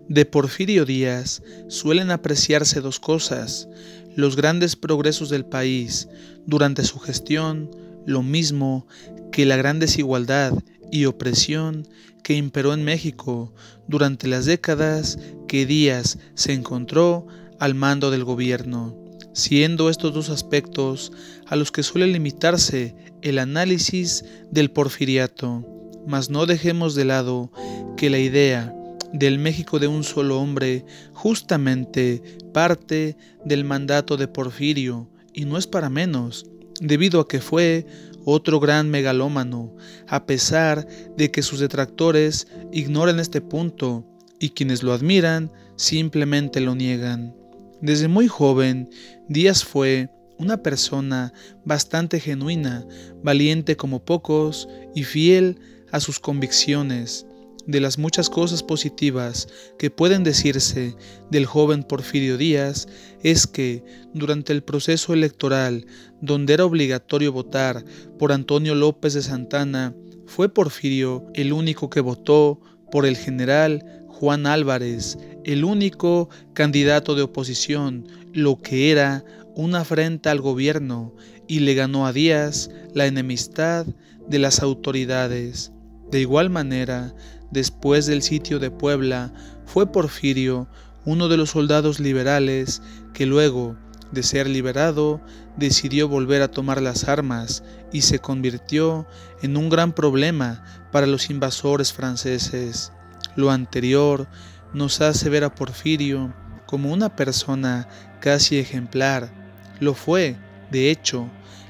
De Porfirio Díaz suelen apreciarse dos cosas: los grandes progresos del país durante su gestión, lo mismo que la gran desigualdad y opresión que imperó en México durante las décadas que Díaz se encontró al mando del gobierno, siendo estos dos aspectos a los que suele limitarse el análisis del porfiriato. Mas no dejemos de lado que la idea del México de un solo hombre justamente parte del mandato de Porfirio, y no es para menos, debido a que fue otro gran megalómano, a pesar de que sus detractores ignoran este punto y quienes lo admiran simplemente lo niegan. Desde muy joven, Díaz fue una persona bastante genuina, valiente como pocos y fiel a sus convicciones. De las muchas cosas positivas que pueden decirse del joven Porfirio Díaz es que durante el proceso electoral, donde era obligatorio votar por Antonio López de Santana, fue Porfirio el único que votó por el general Juan Álvarez, el único candidato de oposición, lo que era una afrenta al gobierno, y le ganó a Díaz la enemistad de las autoridades. De igual manera, después del sitio de Puebla, fue Porfirio uno de los soldados liberales que luego de ser liberado decidió volver a tomar las armas y se convirtió en un gran problema para los invasores franceses. Lo anterior nos hace ver a Porfirio como una persona casi ejemplar. Lo fue, de hecho.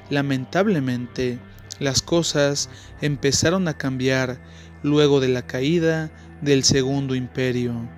Lamentablemente, las cosas empezaron a cambiar luego de la caída del Segundo Imperio.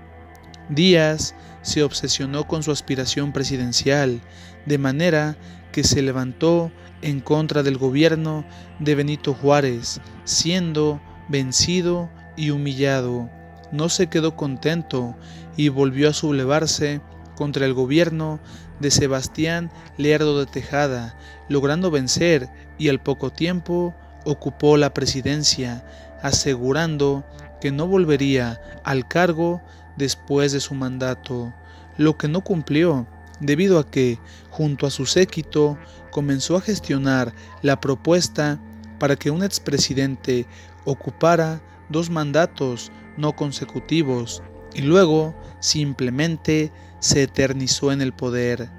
Díaz se obsesionó con su aspiración presidencial, de manera que se levantó en contra del gobierno de Benito Juárez, siendo vencido y humillado. No se quedó contento y volvió a sublevarse contra el gobierno de Sebastián Lerdo de Tejada, logrando vencer, y al poco tiempo ocupó la presidencia, asegurando que no volvería al cargo después de su mandato, lo que no cumplió, debido a que, junto a su séquito, comenzó a gestionar la propuesta para que un expresidente ocupara 2 mandatos no consecutivos, y luego simplemente se eternizó en el poder.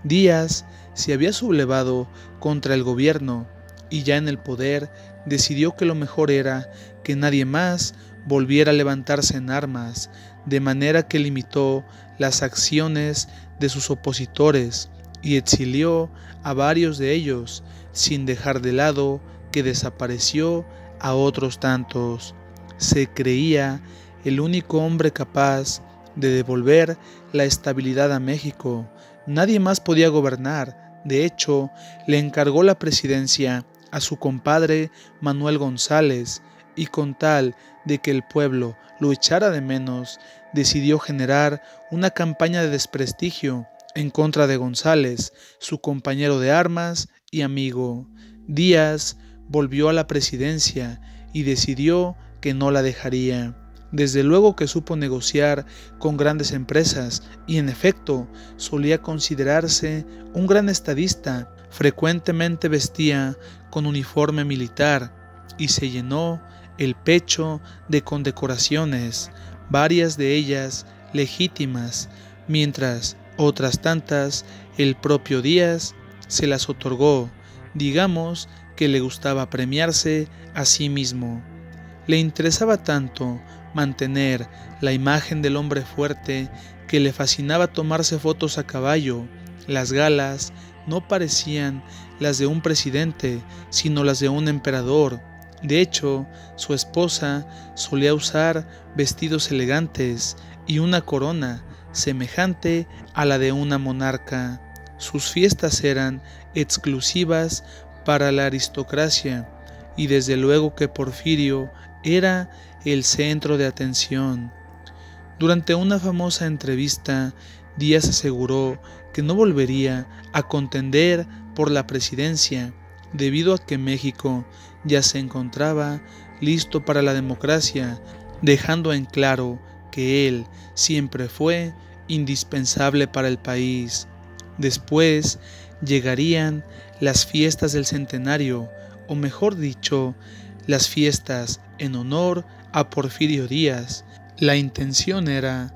Díaz se había sublevado contra el gobierno, y ya en el poder decidió que lo mejor era que nadie más volviera a levantarse en armas, de manera que limitó las acciones de sus opositores y exilió a varios de ellos, sin dejar de lado que desapareció a otros tantos. Se creía el único hombre capaz de devolver la estabilidad a México. Nadie más podía gobernar. De hecho, le encargó la presidencia a su compadre Manuel González, y con tal de que el pueblo lo echara de menos, decidió generar una campaña de desprestigio en contra de González, su compañero de armas y amigo. Díaz volvió a la presidencia y decidió que no la dejaría. Desde luego que supo negociar con grandes empresas y en efecto solía considerarse un gran estadista. Frecuentemente vestía con uniforme militar y se llenó el pecho de condecoraciones, varias de ellas legítimas, mientras otras tantas el propio Díaz se las otorgó. Digamos que le gustaba premiarse a sí mismo. Le interesaba tanto mantener la imagen del hombre fuerte que le fascinaba tomarse fotos a caballo. Las galas no parecían las de un presidente, sino las de un emperador. De hecho, su esposa solía usar vestidos elegantes y una corona semejante a la de una monarca. Sus fiestas eran exclusivas para la aristocracia, y desde luego que Porfirio era el centro de atención. Durante una famosa entrevista, Díaz aseguró que no volvería a contender por la presidencia, debido a que México ya se encontraba listo para la democracia, dejando en claro que él siempre fue indispensable para el país. Después llegarían las fiestas del centenario, o mejor dicho, las fiestas en honor a Porfirio Díaz. La intención era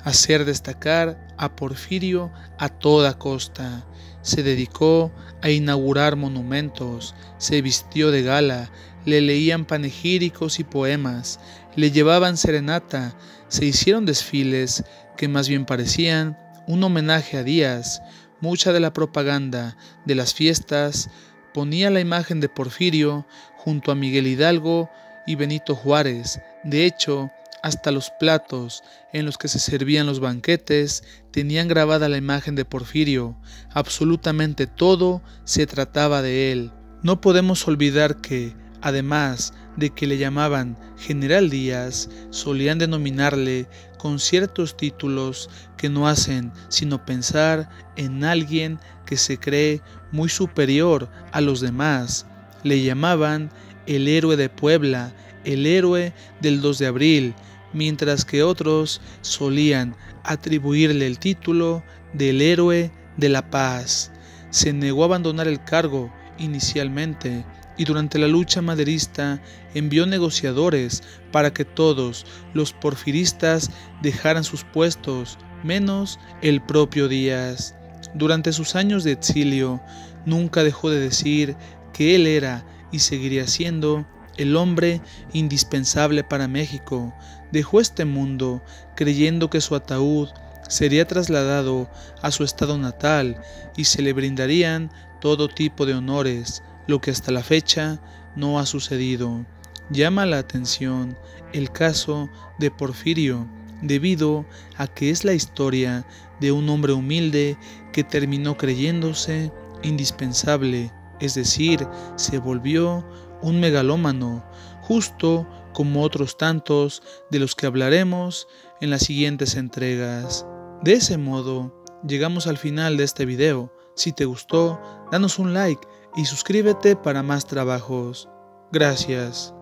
hacer destacar a Porfirio a toda costa. Se dedicó a inaugurar monumentos, se vistió de gala, le leían panegíricos y poemas, le llevaban serenata, se hicieron desfiles que más bien parecían un homenaje a Díaz. Mucha de la propaganda de las fiestas ponía la imagen de Porfirio junto a Miguel Hidalgo y Benito Juárez. De hecho, hasta los platos en los que se servían los banquetes tenían grabada la imagen de Porfirio. Absolutamente todo se trataba de él. No podemos olvidar que, además de que le llamaban General Díaz, solían denominarle con ciertos títulos que no hacen sino pensar en alguien que se cree muy superior a los demás. Le llamaban el héroe de Puebla, el héroe del 2 de abril, mientras que otros solían atribuirle el título del héroe de la paz. Se negó a abandonar el cargo inicialmente y durante la lucha maderista envió negociadores para que todos los porfiristas dejaran sus puestos, menos el propio Díaz. Durante sus años de exilio, nunca dejó de decir que él era y seguiría siendo el hombre indispensable para México. Dejó este mundo creyendo que su ataúd sería trasladado a su estado natal y se le brindarían todo tipo de honores, lo que hasta la fecha no ha sucedido. Llama la atención el caso de Porfirio, debido a que es la historia de un hombre humilde que terminó creyéndose indispensable, es decir, se volvió un megalómano, justo como otros tantos de los que hablaremos en las siguientes entregas. De ese modo, llegamos al final de este video. Si te gustó, danos un like y suscríbete para más trabajos. Gracias.